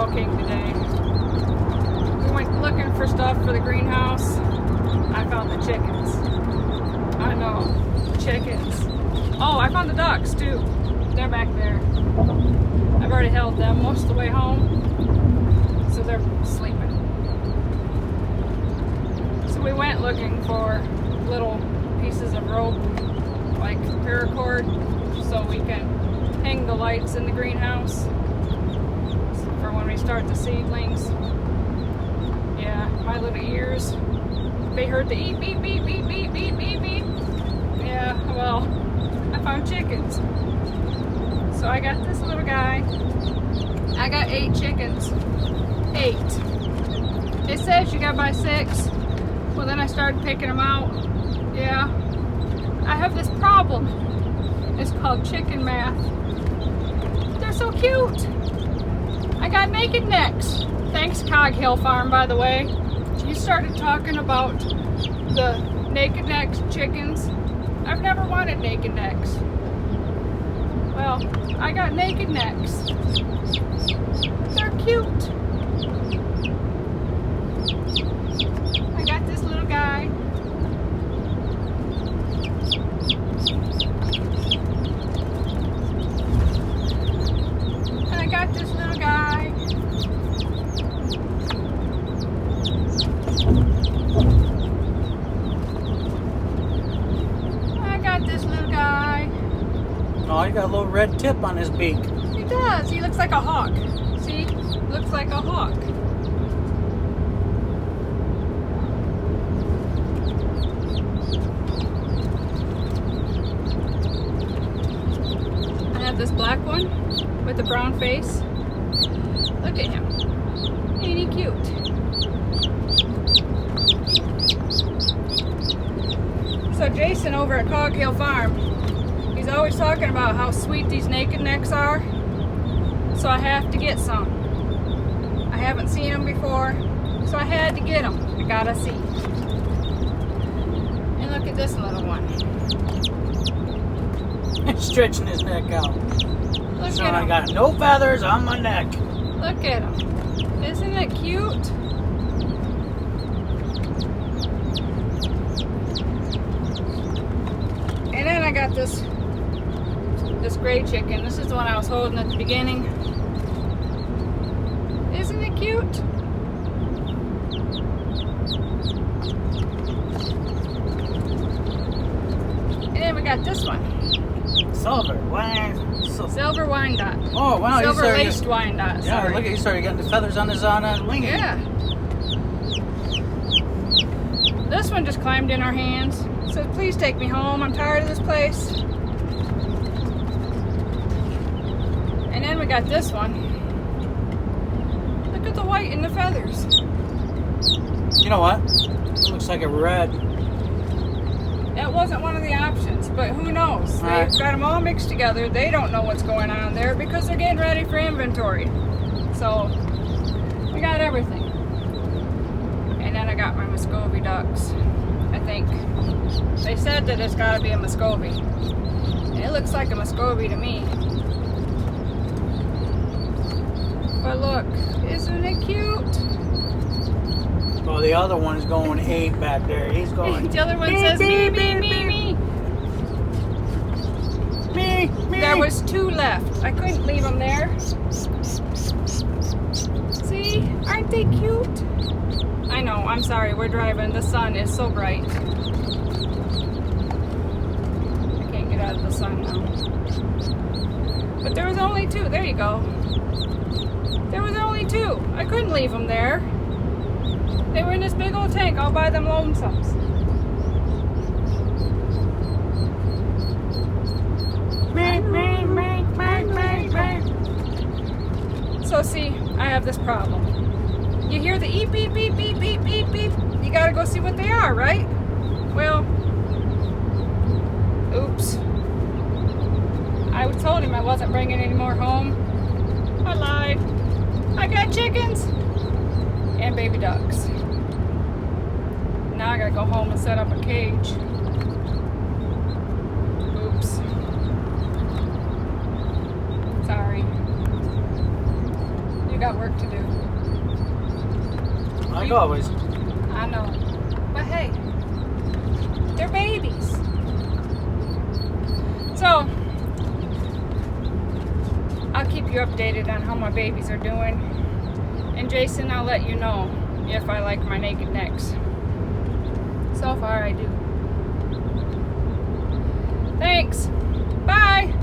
cooking today. We went looking for stuff for the greenhouse. I found the chickens. I know, chickens. Oh, I found the ducks too. They're back there. I've already held them most of the way home, so they're sleeping. So we went looking for little pieces of rope, like paracord, so we can hang the lights in the greenhouse for when we start the seedlings. Yeah, my little ears, they heard the eep, beep, beep, beep, beep, beep, beep, beep. Yeah, well, I found chickens. So I got this little guy. I got 8 chickens. 8. It says you gotta buy 6. Well, then I started picking them out. Yeah. I have this problem. It's called chicken math. They're so cute. I got naked necks. Thanks, Cog Hill Farm, by the way. You started talking about the naked necks chickens. I've never wanted naked necks. Well, I got naked necks. They're cute. I got this little guy. And I got this little guy. I got this little guy. Oh, he got a little red tip on his beak. He does. He looks like a hawk. See? Looks like a hawk. I have this black one with the brown face. Look at him. Ain't he cute? So Jason over at Cog Hill Farm, he's always talking about how sweet these naked necks are. So I have to get some. I haven't seen them before, so I had to get them. I gotta see. And look at this little one. Stretching his neck out. Look So at I him. got no feathers on my neck. Look at him. Isn't it cute? And then I got this gray chicken. This is the one I was holding at the beginning. Isn't it cute? And then we got this one. Silver. Wow. Silver Wyandotte. Oh, wow. Silver laced Wyandotte. Yeah, Sorry. look at, he started getting the feathers on his wing. Yeah. This one just climbed in our hands. Said, please take me home. I'm tired of this place. And then we got this one. Look at the white and the feathers. You know what? It looks like a red. That wasn't one of the options, but who knows? Right. They've got them all mixed together. They don't know what's going on there because they're getting ready for inventory. So, we got everything. And then I got my Muscovy ducks, I think. They said that it's got to be a Muscovy. And it looks like a Muscovy to me. But look, isn't it cute? Oh, the other one's going 8 back there. He's going. The other one says me, me, me, me. Me, me. There was 2 left. I couldn't leave them there. See? Aren't they cute? I know, I'm sorry, we're driving. The sun is so bright. I can't get out of the sun now. But there was only 2. There you go. There was only 2. I couldn't leave them there. They were in this big old tank all by them lonesomes. So see, I have this problem. You hear the eep, beep, beep, beep, beep, beep, beep. You gotta go see what they are, right? Well, oops. I told him I wasn't bringing any more home. I lied. I got chickens and baby ducks. Now I gotta go home and set up a cage. Oops. Sorry. You got work to do. Like always. I know. But hey, they're babies. So, I'll keep you updated on how my babies are doing. And Jason, I'll let you know if I like my naked necks. So far, I do. Thanks. Bye.